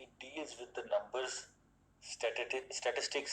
it deals with the numbers, statistics।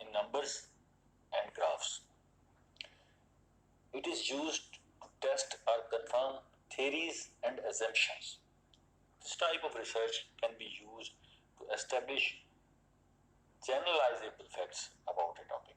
in numbers and graphs. It is used to test or confirm theories and assumptions. This type of research can be used to establish generalizable facts about a topic.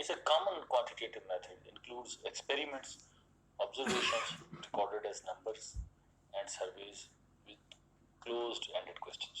is a common quantitative method, includes experiments, observations recorded as numbers, and surveys with closed-ended questions.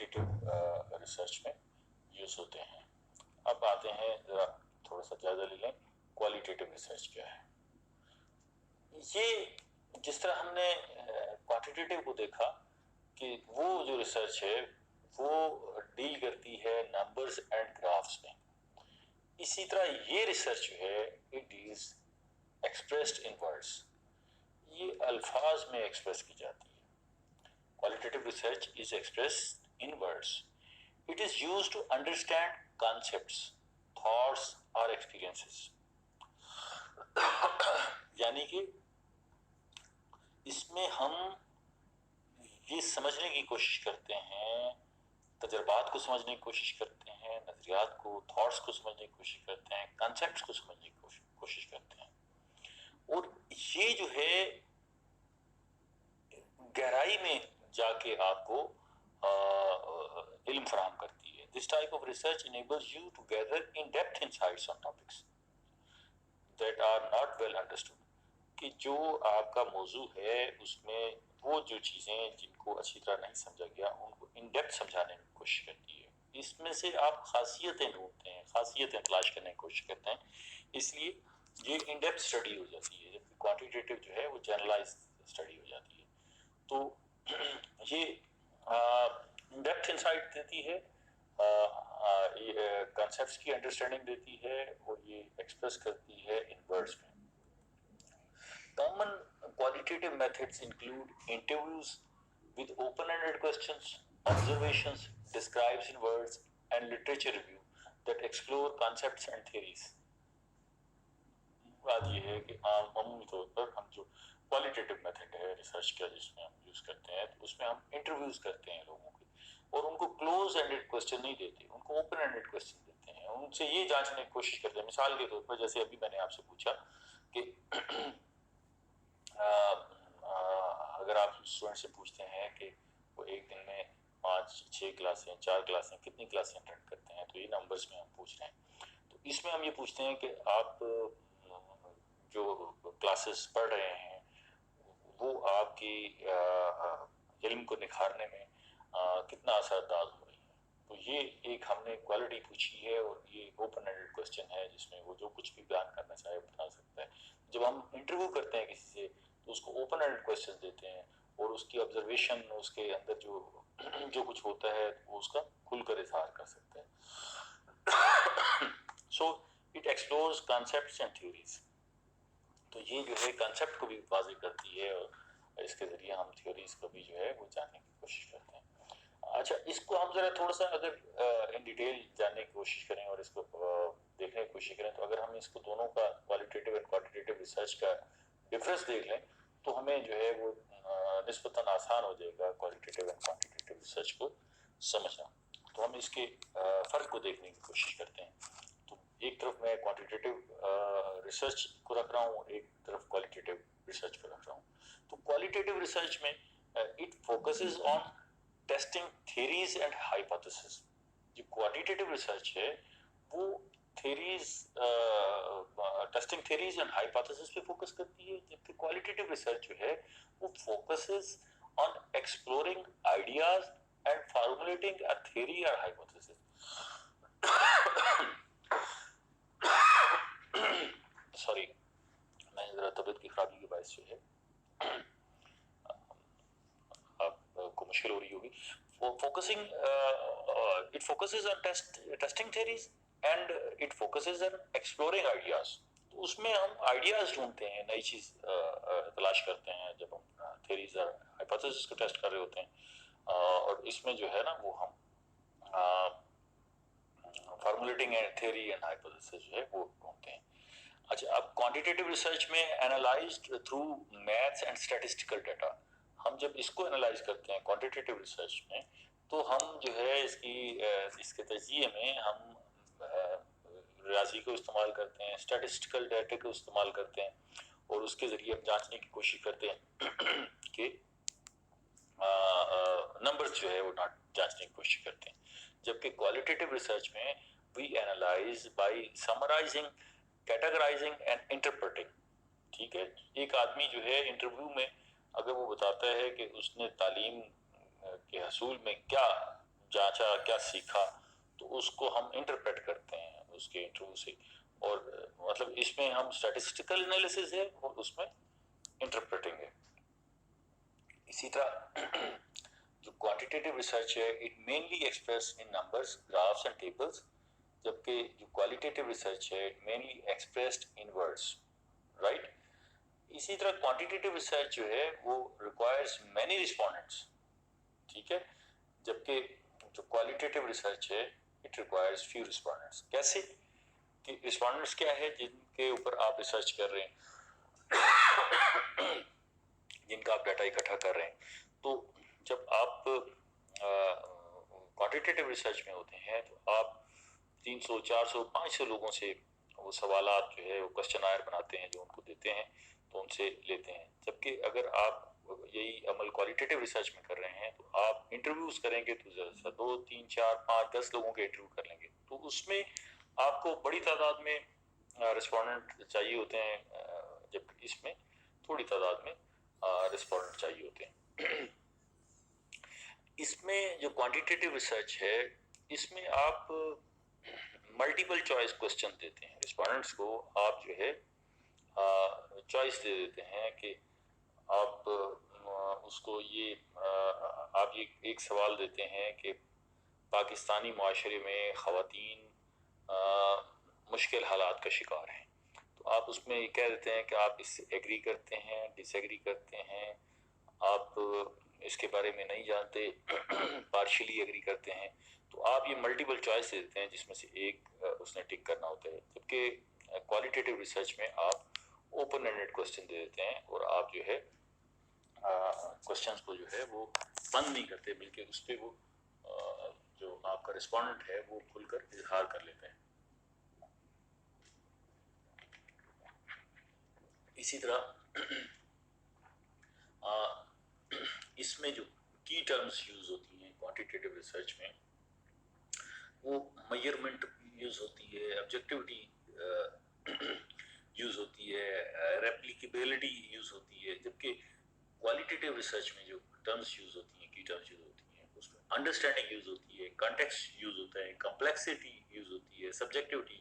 Quantitative research میں use ہوتے ہیں. اب آتے ہیں ذرا تھوڑا سا جائزہ لے لیں کوالیٹیٹیو ریسرچ کیا ہے. یہ جس طرح ہم نے کوانٹیٹیو کو دیکھا کہ وہ جو ریسرچ ہے وہ ڈیل کرتی ہے نمبرز اینڈ گرافس میں، اسی طرح یہ ریسرچ جو ہے it is expressed in words, یہ الفاظ میں ایکسپریس کی جاتی ہے. qualitative research is expressed in words. It is used to understand concepts, thoughts or experiences. یعنی کہ اس میں ہم یہ سمجھنے کی کوشش کرتے ہیں، تجربات کو سمجھنے کی کوشش کرتے ہیں، نظریات کو، تھاٹس کو سمجھنے کی کوشش کرتے ہیں، کنسیپٹس کو سمجھنے کی کوشش کرتے ہیں. اور یہ جو ہے گہرائی میں جا کے آپ کو علم فراہم کرتی ہے. This type of research enables you to gather in-depth insights on topics that are not well understood. کہ جو آپ کا موضوع ہے اس میں وہ جو چیزیں جن کو اچھی طرح نہیں سمجھا گیا ان کو ان ڈیپتھ سمجھانے کی کوشش کرتی ہے. اس میں سے آپ خاصیتیں ڈھونڈتے ہیں، خاصیتیں تلاش کرنے کی کوشش کرتے ہیں، اس لیے یہ ان ڈیپتھ اسٹڈی ہو جاتی ہے. جبکہ کوانٹیٹیو جو ہے وہ جنرلائز اسٹڈی ہو جاتی ہے. تو یہ ڈیپتھ انسائٹ دیتی ہے، کنسیپٹس کی انڈرسٹینڈنگ دیتی ہے، اور یہ ایکسپریس کرتی ہے ان ورڈز میں. Common qualitative methods include interviews with open-ended questions, observations, describes in words, and literature review that explore concepts and theories. بات یہ ہے کہ عمومی طور پر ہم جو کوالٹیٹیو میتھڈ ہے ریسرچ کا جس میں ہم یوز کرتے ہیں تو اس میں ہم انٹرویوز کرتے ہیں لوگوں کے، اور ان کو کلوز اینڈیڈ کوسچن نہیں دیتے، ان کو اوپن اینڈیڈ کوسچن دیتے ہیں. ان سے یہ جانچنے کی کوشش کرتے ہیں، مثال کے طور پر جیسے ابھی میں نے آپ سے پوچھا کہ اگر آپ اسٹوڈنٹ سے پوچھتے ہیں کہ وہ ایک دن میں 5-6 کلاسیں 4 کلاسیں کتنی کلاسیں اٹینڈ کرتے ہیں، تو یہ نمبرز میں ہم پوچھ رہے ہیں. تو اس میں ہم یہ پوچھتے ہیں کہ آپ جو کلاسز پڑھ رہے ہیں وہ آپ کی علم کو نکھارنے میں کتنا اثر انداز ہو رہی ہے. تو یہ ایک ہم نے کوالٹی پوچھی ہے، اور یہ اوپن اینڈیڈ کوسچن ہے جس میں وہ جو کچھ بھی بیان کرنا چاہے بتا سکتا ہے. جب ہم انٹرویو کرتے ہیں کسی سے تو اس کو اوپن اینڈیڈ کوسچن دیتے ہیں، اور اس کی آبزرویشن اس کے اندر جو کچھ ہوتا ہے وہ اس کا کھل کر اظہار کر سکتا ہے. So it explores concepts and theories. تو یہ جو ہے کانسیپٹ کو بھی واضح کرتی ہے، اور اس کے ذریعے ہم تھیوریز کو بھی جو ہے وہ جاننے کی کوشش کرتے ہیں. اچھا، اس کو ہم ذرا تھوڑا سا اگر ان ڈیٹیل جاننے کی کوشش کریں اور اس کو دیکھنے کی کوشش کریں، تو اگر ہم اس کو دونوں کا کوالٹیٹیو اینڈ کوانٹیٹیو ریسرچ کا ڈفرینس دیکھ لیں تو ہمیں جو ہے وہ نسبتاً آسان ہو جائے گا کوالٹیٹیو اینڈ کوانٹیٹیو ریسرچ کو سمجھنا. تو ہم اس کے فرق کو دیکھنے کی کوشش کرتے ہیں. تو ایک طرف میں کوانٹیٹیو ریسرچ کو رکھ رہا ہوں، ایک طرف کوالٹیٹیو ریسرچ کو رکھ رہا ہوں. تو کوالٹیٹیو ریسرچ میں it focuses on testing theories and hypotheses. جو کوانٹیٹیو ریسرچ ہے وہ theories testing theories and hypotheses پہ فوکس کرتی ہے، جبکہ کوالٹیٹیو ریسرچ جو ہے وہ focuses on exploring ideas and formulating a theory اور ہائپوتھیسز. سوری، میں ذرا طبیعت کی خرابی کے باعث جو ہے آپ کو مشکل ہو رہی ہوگی. Focusing it focuses on testing theories and it focuses on exploring ideas. تو اس میں ہم آئیڈیاز ڈھونڈتے ہیں، نئی چیز تلاش کرتے ہیں جب ہم تھیریز اور ہائپوتھیسز کو ٹیسٹ کر رہے ہوتے ہیں. اور اس میں جو ہے نا وہ ہم formulating and theory and hypotheses جو ہے وہ ڈھونڈتے ہیں. اچھا، اب کوانٹیٹیو ریسرچ میں انالائزڈ through maths and statistical data. ہم جب اس کو انالائز کرتے ہیں کوانٹیٹیو ریسرچ میں تو ہم جو ہے اس کے تجزیے میں ہم ریاضی کو استعمال کرتے ہیں، اسٹیٹسٹیکل ڈیٹا کو استعمال کرتے ہیں، اور اس کے ذریعے ہم جانچنے کی کوشش کرتے ہیں کہ نمبرز جو ہے وہ جانچنے کی کوشش کرتے ہیں. جبکہ کوالٹیٹیو ریسرچ میں we analyse by summarising, categorising and interpreting. ٹھیک ہے، ایک آدمی جو ہے انٹرویو میں اگر وہ بتاتا ہے کہ اس نے تعلیم کے حصول میں کیا جانچا، کیا سیکھا، تو اس کو ہم انٹرپریٹ کرتے ہیں اس کے انٹرویو سے. اور مطلب اس میں ہم اسٹیٹسٹیکل انالیسس ہے اور اس میں انٹرپریٹنگ ہے. اسی طرح جو کوانٹیٹیو ریسرچ ہے it mainly express in numbers, graphs and tables, جبکہ جو کوالیٹیٹیو ریسرچ ہے it mainly expressed in words, right. اسی طرح کوانٹیٹیو ریسرچ جو ہے وہ ریکوائرز مینی رسپونڈنٹس، ٹھیک ہے، جبکہ جو کوالیٹیٹیو ریسرچ ہے اٹ ریکوائرز فیو رسپونڈنٹس. کیسے کہ رسپونڈنٹس کیا ہے؟ جن کے اوپر آپ ریسرچ کر رہے ہیں، جن کا آپ ڈیٹا اکٹھا کر رہے ہیں. تو جب آپ کوانٹیٹیو ریسرچ میں ہوتے ہیں تو آپ 300 400 500 لوگوں سے وہ سوالات جو ہے وہ کوشچنائر بناتے ہیں جو ان کو دیتے ہیں تو ان سے لیتے ہیں. جبکہ اگر آپ یہی عمل کوالیٹیٹیو ریسرچ میں کر رہے ہیں تو آپ انٹرویوز کریں گے تو 2 3 4 5 10 لوگوں کے انٹرویو کر لیں گے، تو اس میں آپ کو بڑی تعداد میں رسپونڈنٹ چاہیے ہوتے ہیں، جبکہ اس میں تھوڑی تعداد میں رسپونڈنٹ چاہیے ہوتے ہیں. اس میں جو کوانٹیٹیو ریسرچ ہے اس میں آپ ملٹیپل چوائس کوسچن دیتے ہیں رسپونڈنٹس کو. آپ جو ہے چوائس دے دیتے ہیں کہ آپ اس کو یہ آپ یہ ایک سوال دیتے ہیں کہ پاکستانی معاشرے میں خواتین مشکل حالات کا شکار ہیں، تو آپ اس میں یہ کہہ دیتے ہیں کہ آپ اس سے ایگری کرتے ہیں، ڈس ایگری کرتے ہیں، آپ اس کے بارے میں نہیں جانتے، پارشلی ایگری کرتے ہیں. تو آپ یہ ملٹیپل چوائس دیتے ہیں جس میں سے ایک اس نے ٹک کرنا ہوتا ہے. جبکہ کوالیٹیٹیو ریسرچ میں آپ اوپن اینڈڈ کوسچن دے دیتے ہیں اور آپ جو ہے کوسچنس کو جو ہے وہ بند نہیں کرتے، بلکہ اس پہ وہ جو آپ کا رسپونڈنٹ ہے وہ کھل کر اظہار کر لیتے ہیں. اسی طرح اس میں جو کی ٹرمز یوز ہوتی ہیں کوانٹیٹیو ریسرچ میں وہ میجرمنٹ یوز ہوتی ہے، آبجیکٹیوٹی یوز ہوتی ہے، ریپلیکیبلٹی یوز ہوتی ہے. جبکہ کوالیٹیٹیو ریسرچ میں جو ٹرمز یوز ہوتی ہیں، کی ٹرمز یوز ہوتی ہیں، اس میں انڈرسٹینڈنگ یوز ہوتی ہے، کانٹیکسٹ یوز ہوتا ہے، کمپلیکسٹی یوز ہوتی ہے، سبجیکٹیوٹی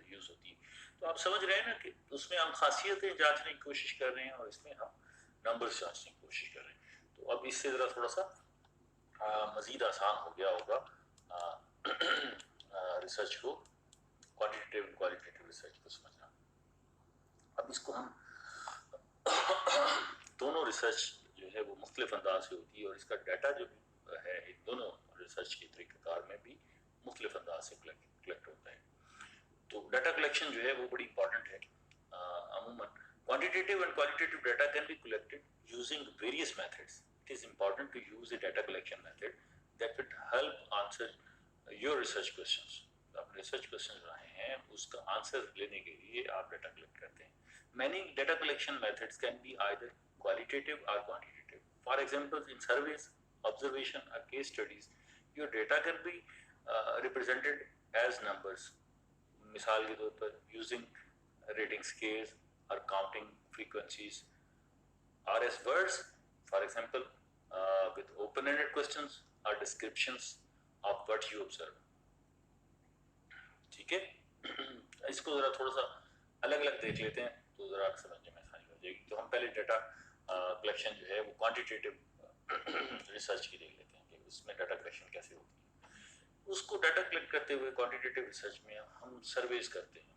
یوز ہوتی ہے. تو آپ سمجھ رہے ہیں نا کہ اس میں ہم خاصیتیں جانچنے کی کوشش کر رہے ہیں اور اس میں ہم نمبرز جانچنے کی کوشش کر رہے ہیں. تو اب اس سے ذرا تھوڑا سا مزید آسان ہو گیا ہوگا ریسرچ کو، کوانٹیٹیو کوالیٹیٹیو ریسرچ کو سمجھنا. اب اس کو ہم دونوں ریسرچ جو ہے وہ مختلف انداز سے ہوتی ہے اور اس کا ڈیٹا جو ہے ان دونوں ریسرچ کے طریقہ کار میں بھی مختلف انداز سے کلیکٹ ہوتا ہے. تو ڈیٹا کلیکشن جو ہے وہ بڑی امپورٹنٹ ہے. عموماً quantitative and qualitative data can be collected using various methods. It is important to use a data collection method that will help answer your research questions. آپ ریسرچ کوشچن رہے ہیں اس کا آنسر لینے کے لیے آپ ڈیٹا کلیکٹ کرتے ہیں. Many data collection methods can be either qualitative or quantitative. For example, in surveys, observation or case studies, your data can be represented as numbers. مثال کے طور پر using rating scales or counting frequencies, or as words, for example, with open-ended questions or descriptions of what you observe. ٹھیک ہے، اس کو ذرا تھوڑا سا الگ الگ دیکھ لیتے ہیں تو ذرا سمجھنے میں آسانی ہو جائے گی. تو ہم پہلے ڈیٹا کلیکشن جو ہے وہ کوانٹیٹیو ریسرچ کی دیکھ لیتے ہیں کہ اس میں ڈیٹا کلیکشن کیسے ہوتی ہے. اس کو ڈیٹا کلیکٹ کرتے ہوئے کوانٹیٹیو ریسرچ میں ہم سرویز کرتے ہیں.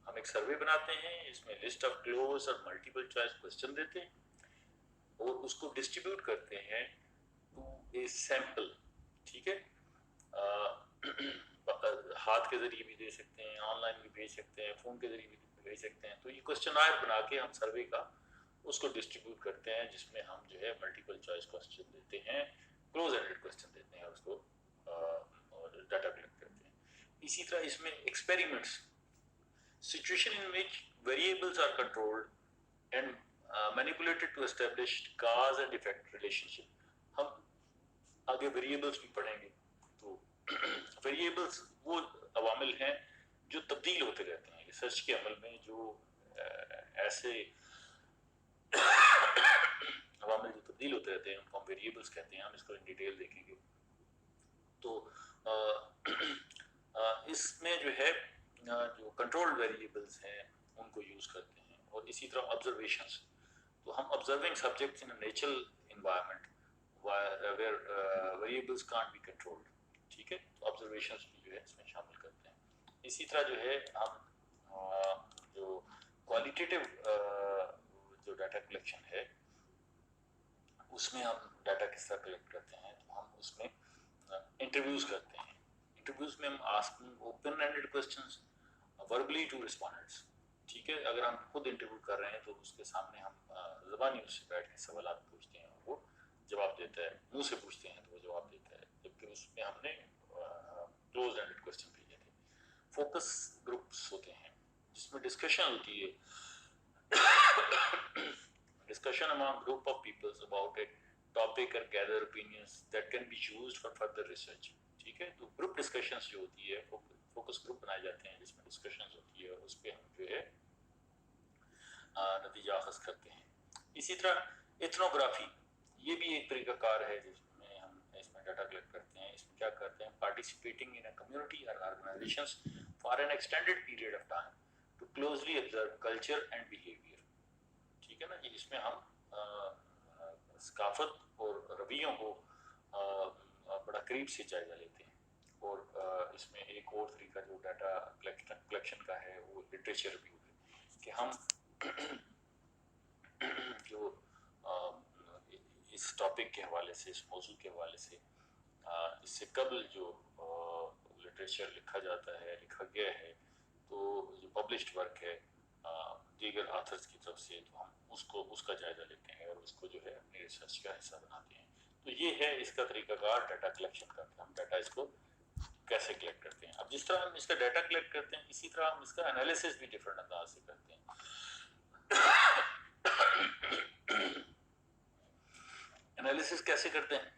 ہم ایک سروے بناتے ہیں، اس میں لسٹ آف کلوز اور ملٹیپل چوائس کوسچن دیتے ہیں اور اس کو ڈسٹریبیوٹ کرتے ہیں ٹو اے سیمپل. ٹھیک ہے، ہاتھ کے ذریعے بھی دے سکتے ہیں، آن لائن بھی بھیج سکتے ہیں، فون کے ذریعے بھی بھیج سکتے ہیں. تو یہ کوسچنائر بنا کے ہم سروے کا اس کو ڈسٹریبیوٹ کرتے ہیں جس میں ہم جو ہے ملٹیپل چوائس کوسچن دیتے ہیں، کلوز اینڈڈ کوسچن دیتے ہیں اور اس کو ڈیٹا کلیکٹ کرتے ہیں. اسی طرح اس میں experiments, situation in which variables are controlled and manipulated to establish cause and effect relationship. ہم آگے ویریبلس بھی پڑھیں گے. تو ویریبلس وہ عوامل ہیں جو تبدیل ہوتے رہتے ہیں ریسرچ کے عمل میں. جو ایسے عوامل جو تبدیل ہوتے رہتے ہیں ان کو ہم ویریبلس کہتے ہیں. ہم اس کو ان ڈیٹیل دیکھیں گے. تو اس میں جو ہے جو کنٹرول ویریبلس ہیں ان کو یوز کرتے ہیں، اور اسی طرح آبزرویشنس. تو ہم observing subjects in a natural environment where variables can't be controlled. ٹھیک ہے، تو observations بھی جو ہے اس میں شامل کرتے ہیں. اسی طرح جو ہے ہم جو qualitative جو ڈیٹا کلیکشن ہے اس میں ہم ڈیٹا کس طرح کلیکٹ کرتے ہیں، تو ہم اس میں انٹرویوز کرتے ہیں. انٹرویوز میں ہم asking open ended questions verbally to respondents. ٹھیک ہے، اگر ہم خود انٹرویو کر رہے ہیں تو اس کے سامنے ہم زبانی اس سے بیٹھ کے سوالات پوچھتے ہیں اور وہ جواب دیتا ہے، منہ سے پوچھتے ہیں تو وہ جواب دیتا ہے، جبکہ اس میں ہم نے کلوز اینڈڈ کوسچن بھیجے تھے. فوکس گروپس ہوتے ہیں جس میں ڈسکشن ہوتی ہے، discussion among group of peoples about a topic and gather opinions that can be used for further research. ٹھیک ہے، تو گروپ ڈسکشنز جو ہوتی ہے، فوکس گروپ بنائے جاتے ہیں جس میں ڈسکشنز ہوتی ہے، اس پہ ہم جو ہے نتیجہ اخذ کرتے ہیں. اسی طرح ایتھنوگرافی یہ بھی ایک طریقہ کار ہے جس میں ہم اس میں ڈیٹا کلیکٹ کرتے ہیں. اس میں کیا کرتے ہیں، پارٹیسپیٹنگ ان اے کمیونٹی اور organizations for an extended period of time to closely observe culture and behaviour. ٹھیک ہے نا جی، اس میں ہم ثقافت اور رویوں کو بڑا قریب سے جائزہ لیتے ہیں. اور اس میں ایک اور طریقہ جو ڈیٹا کلیکشن کا ہے وہ لٹریچر ریویو ہے، کہ ہم جو اس ٹاپک کے حوالے سے، اس موضوع کے حوالے سے اس سے قبل جو لٹریچر لکھا جاتا ہے، لکھا گیا ہے، تو جو پبلشڈ ورک ہے دیگر آتھرز کی طرف سے، تو ہم اس کا جائزہ لیتے ہیں اور اس کو جو ہے اپنی ریسرچ کا حصہ بناتے ہیں. تو یہ ہے اس کا طریقہ کار ڈیٹا کلیکشن کا، ہم ڈیٹا اس کو کیسے کلیکٹ کرتے ہیں. اب جس طرح ہم اس کا ڈیٹا کلیکٹ کرتے ہیں، اسی طرح ہم اس کا انالیسس بھی ڈفرینٹ انداز سے کرتے ہیں. انالیسس کیسے کرتے ہیں؟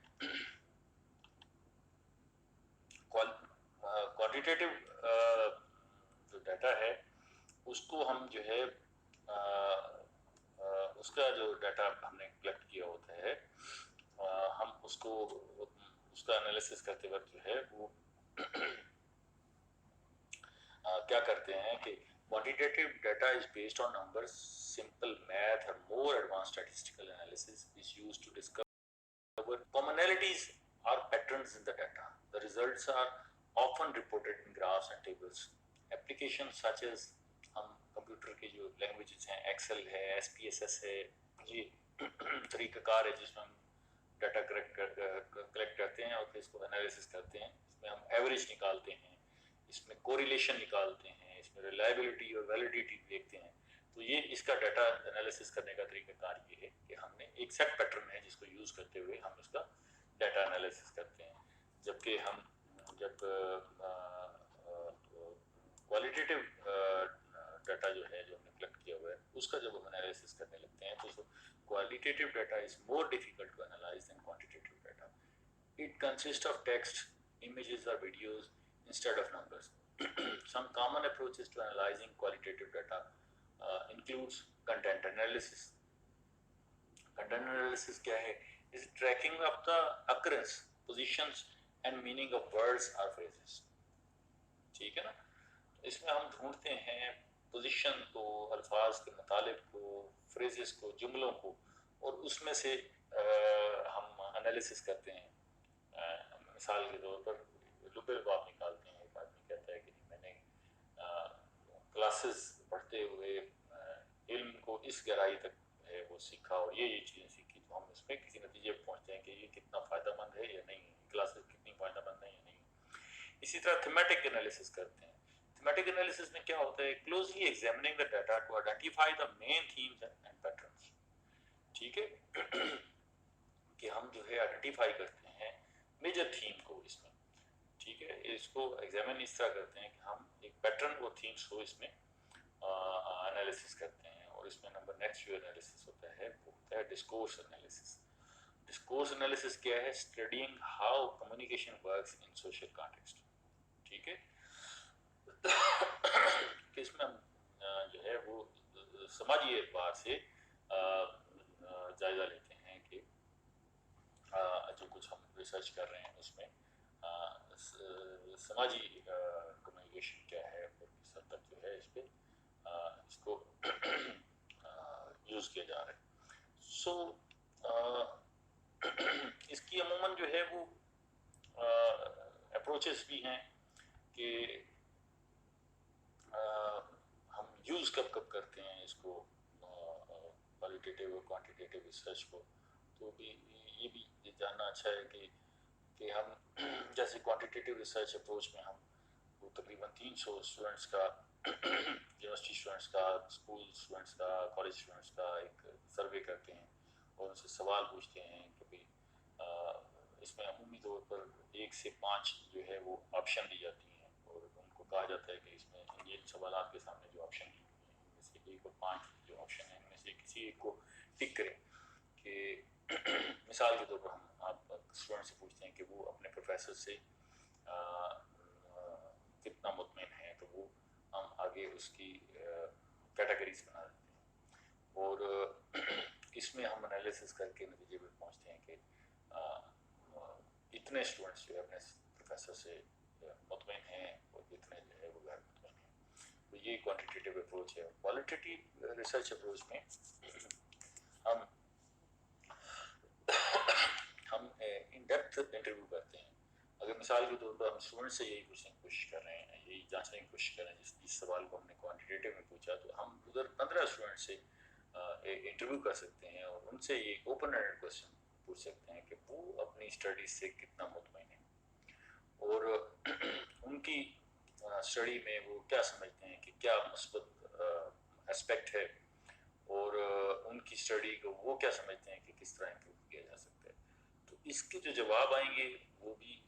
کوانٹیٹیو جو ڈیٹا ہے اس کو ہم جو ہے اس کا جو ڈیٹا ہم نے کلیکٹ کیا ہوتا ہے ہم اس کا انالیسس کرتے وقت جو ہے وہ کیا کرتے ہیں کہ quantitative data is based on numbers, simple math or more advanced statistical analysis is used to discover commonalities or patterns in the data. The results are often reported in graphs and tables. Applications such as ہم computer کے جو languages ہیں، Excel ہے، S P S S ہے، یہ طریقہ کار ہے جس میں ہم ڈیٹا کلیکٹ کرتے ہیں اور پھر اس کو انالیسس کرتے ہیں. اس میں ہم ایوریج نکالتے ہیں، اس میں کوریلیشن نکالتے ہیں، اس میں ریلائبلٹی اور ویلیڈیٹی دیکھتے ہیں. تو یہ اس کا ڈیٹا انالیسس کرنے کا طریقہ کار یہ ہے کہ ہم نے ایک سیٹ پیٹرن ہے جس کو یوز کرتے ہوئے ہم اس کا ڈیٹا انالیسس کرتے ہیں. جبکہ ہم جب کوالٹیٹیو ڈیٹا جو ہے جو ہم نے کلیکٹ کیا ہوا ہے اس کا جب ہم انالیسس کرنے لگتے ہیں تو qualitative data is more difficult to analyze than quantitative data. It consists of text, images or videos instead of numbers. Some common approaches to analyzing qualitative data includes content analysis. Content analysis کیا ہے؟ is tracking of the occurrence, positions and meaning of words or phrases. ٹھیک ہے نا، اس میں ہم ڈھونڈتے ہیں position کو، الفاظ کے مطالب کو، فریزز کو، جملوں کو، اور اس میں سے ہم انالیسس کرتے ہیں. مثال کے طور پر لب الباب نکالتے ہیں. ایک آدمی کہتا ہے کہ میں نے کلاسز پڑھتے ہوئے علم کو اس گہرائی تک ہے وہ سیکھا اور یہ چیزیں سیکھی، تو ہم اس میں کسی نتیجے پہ پہنچتے ہیں کہ یہ کتنا فائدہ مند ہے یا نہیں، کلاسز کتنی فائدہ مند ہے یا نہیں. اسی طرح تھیمیٹک انالیسس کرتے ہیں. تھیمیٹک انالیسس میں کیا ہوتا ہے؟ Closely examining the data to identify the main themes and patterns. ٹھیک ہے، کہ ہم جو ہے آئیڈینٹیفائی کرتے ہیں میجر تھیم کو اس میں. ٹھیک ہے، اس کو ایگزامن اس طرح کرتے ہیں کہ ہم ایک پیٹرن اور تھیمس کو اس میں انالیسس کرتے ہیں. اور اس میں نمبر نیکسٹ جو انالیسس ہوتا ہے وہ ہوتا ہے ڈسکورس انالیسس. ڈسکورس انالیسس کیا ہے؟ Studying how communication works in social context. ٹھیک ہے، کہ اس میں ہم جو ہے وہ سماجی اعتبار سے جائزہ لیتے ہیں کہ جو کچھ ہم ریسرچ کر رہے ہیں اس میں سماجی کمیونیکیشن کیا ہے اور کس حد تک جو ہے اس پہ اس کو یوز کیا جا رہا ہے. سو اس کی عموماً جو ہے وہ اپروچز بھی ہیں کہ ہم یوز کب کب کرتے ہیں اس کو کوالیٹیٹیو اور کوانٹیٹیو ریسرچ کو. تو بھی یہ بھی جاننا اچھا ہے کہ ہم جیسے کوانٹیٹیو ریسرچ اپروچ میں ہم وہ تقریباً 300 اسٹوڈنٹس کا یونیورسٹی اسٹوڈنٹس کا اسکول اسٹوڈنٹس کا کالج اسٹوڈنٹس کا ایک سروے کرتے ہیں اور ان سے سوال پوچھتے ہیں کہ بھائی اس میں عمومی طور پر 1 سے 5 جو ہے وہ آپشن دی جاتی ہیں اور ان کو کہا جاتا ہے کہ اس میں ان سوالات کے سامنے جو آپشن دی ہوئی ہیں ان میں سے 1 اور 5 جو آپشن ہیں ان میں سے کسی ایک کو ٹک کریں. کہ مثال کے طور پر ہم آپ اسٹوڈنٹ سے پوچھتے ہیں کہ وہ اپنے پروفیسر سے کتنا مطمئن ہے, تو وہ ہم آگے اس کی کیٹیگریز بنا دیتے ہیں اور اس میں ہم انالیسس کر کے نتیجے پہ پہنچتے ہیں کہ اتنے اسٹوڈنٹس جو ہے اپنے پروفیسر سے مطمئن ہیں اور اتنے جو ہے وہ غیر مطمئن ہیں. تو یہ کوانٹیٹیو اپروچ ہے. کوالٹیٹیو ریسرچ اپروچ میں ہم ان ڈیپتھ انٹرویو کرتے ہیں. اگر مثال کے طور پر ہم اسٹوڈنٹ سے یہی پوچھنے کی کوشش کر رہے ہیں, یہی جانچنے کی کوشش کر رہے ہیں جس سوال کو ہم نے کوانٹیٹیو میں پوچھا, تو ہم ادھر 15 اسٹوڈنٹ سے انٹرویو کر سکتے ہیں اور ان سے یہ اوپن اینڈڈ کویشچن پوچھ سکتے ہیں کہ وہ اپنی اسٹڈی سے کتنا مطمئن ہے اور ان کی اسٹڈی میں وہ کیا سمجھتے ہیں کہ کیا مثبت اسپیکٹ ہے اور ان کی اسٹڈی کو وہ کیا سمجھتے ہیں کہ کس طرح امپروو کیا جا سکتا ہے. تو اس کے جو جواب آئیں گے وہ بھی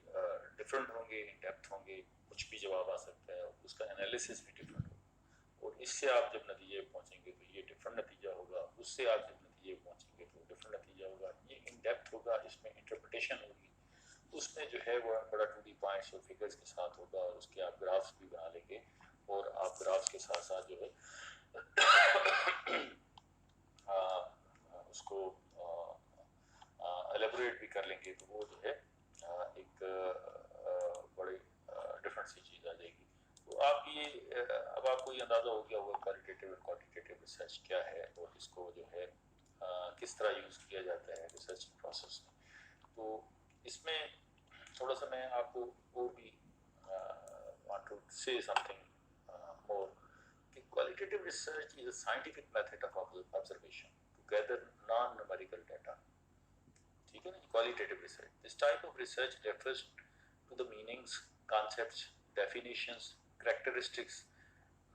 ڈفرینٹ ہوں گے, ان ڈیپتھ ہوں گے, کچھ بھی جواب آ سکتا ہے, اس کا انالیسس بھی ڈفرینٹ ہوگا اور اس سے آپ جب نتیجے پہنچیں گے تو یہ ڈفرینٹ نتیجہ ہوگا, اس سے آپ جب نتیجے پہنچیں گے تو ڈفرینٹ نتیجہ ہوگا. یہ ان ڈیپتھ ہوگا, اس میں انٹرپریٹیشن ہوگی, اس میں جو ہے وہ بڑا 2D پوائنٹس اور فگرز کے ساتھ ہوگا اور اس کے آپ گرافس بھی بنا لیں گے اور آپ گرافس کے ساتھ ساتھ جو ہے اس کو ایلیبوریٹ بھی کر لیں گے, تو وہ جو ہے ایک بڑی ڈفرینٹ سی چیز آ جائے گی. تو آپ یہ اب آپ کو یہ اندازہ ہو گیا ہوگا کوالیٹیٹیو اور کوانٹیٹیو ریسرچ کیا ہے اور اس کو جو ہے کس طرح یوز کیا جاتا ہے ریسرچ پروسیس میں. تو اس میں تھوڑا سا میں آپ کو اور بھی want to say something more. Qualitative research is a scientific method of observation to gather non-numerical data. ٹھیک ہے نا, qualitative research. This type of research refers to the meanings, concepts, definitions, characteristics,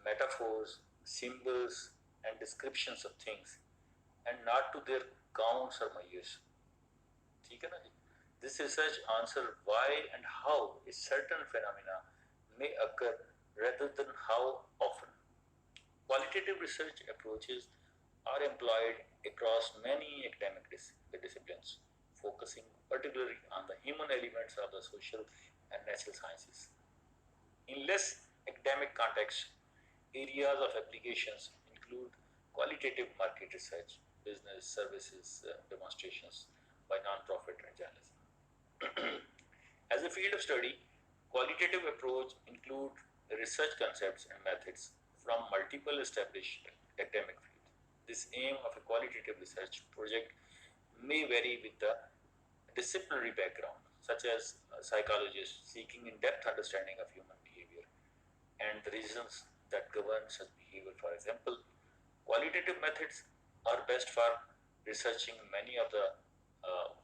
metaphors, symbols, and descriptions of things, and not to their counts or measures. ٹھیک ہے نا جی. This research answers why and how a certain phenomena may occur rather than how often. Qualitative research approaches are employed across many academic disciplines, focusing particularly on the human elements of the social and natural sciences. In less academic contexts, areas of applications include qualitative market research, business, services, demonstrations by non-profit and journalism. As a field of study, qualitative approach include research concepts and methods from multiple established academic fields. This aim of a qualitative research project may vary with the disciplinary background, such as psychologists seeking in-depth understanding of human behavior and the reasons that govern such behavior. For example, qualitative methods are best for researching many of the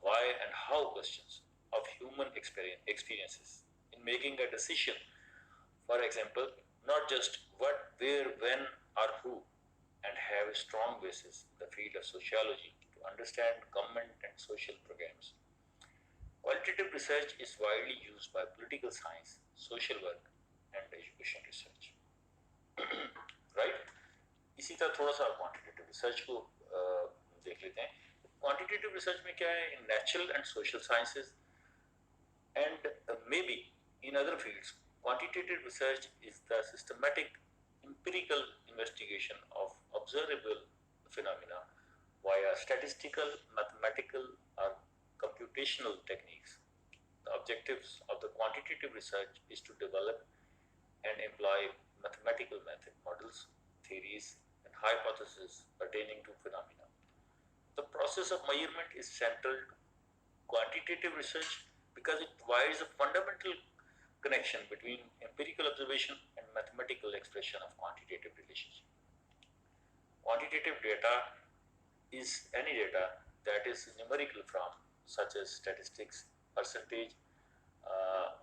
why and how questions of human experiences in making a decision. For example, not just what, where, when, or who, and have a strong basis in the field of sociology to understand government and social programs. Qualitative research is widely used by political science, social work, and education research. Right? اسی طرح تھوڑا سا quantitative research کو دیکھ لیتے ہیں. Quantitative research میں کیا ہے, in natural and social sciences and maybe in other fields, quantitative research is the systematic empirical investigation of observable phenomena via statistical, mathematical, or computational techniques. The objectives of the quantitative research is to develop and employ mathematical method models, theories, and hypotheses pertaining to phenomena. The process of measurement is central to quantitative research because it provides a fundamental connection between empirical observation and mathematical expression of quantitative relationship. Quantitative data is any data that is numerical from, such as statistics, percentage,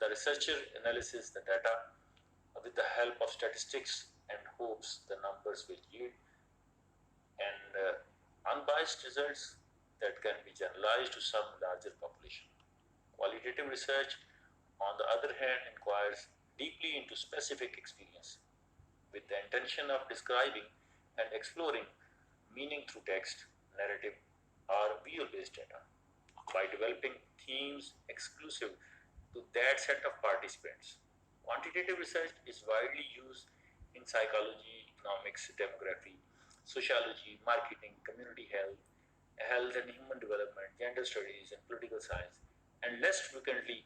The researcher analyzes the data with the help of statistics and hopes the numbers will yield and unbiased results that can be generalized to some larger population. Qualitative research, on the other hand, inquires deeply into specific experience with the intention of describing and exploring meaning through text, narrative, or visual-based data by developing themes exclusive to that set of participants. Quantitative research is widely used in psychology, economics, demography, sociology, marketing, community health, health and human development, gender studies, and political science, and less frequently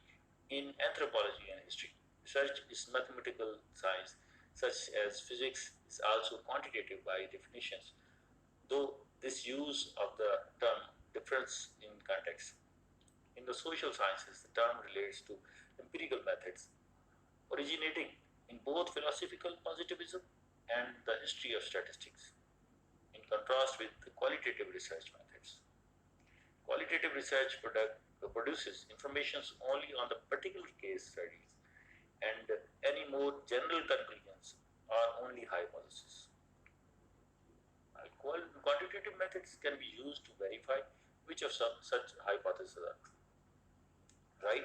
in anthropology and history. Research is mathematical science, such as physics, is also quantitative by definitions, though this use of the term differs in context. In the social sciences, the term relates to empirical methods originating in both philosophical positivism and the history of statistics, in contrast with the qualitative research methods. Qualitative research produces information only on the particular case studies, and any more general conclusions are only hypotheses. Quantitative methods can be used to verify which of such hypotheses are true. Right?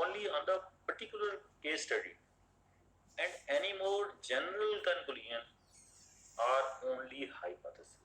only on the particular case study, and any more general conclusion are only hypotheses.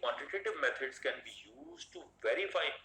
quantitative methods can be used to verify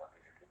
quantitative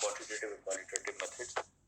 quantitative and qualitative methods.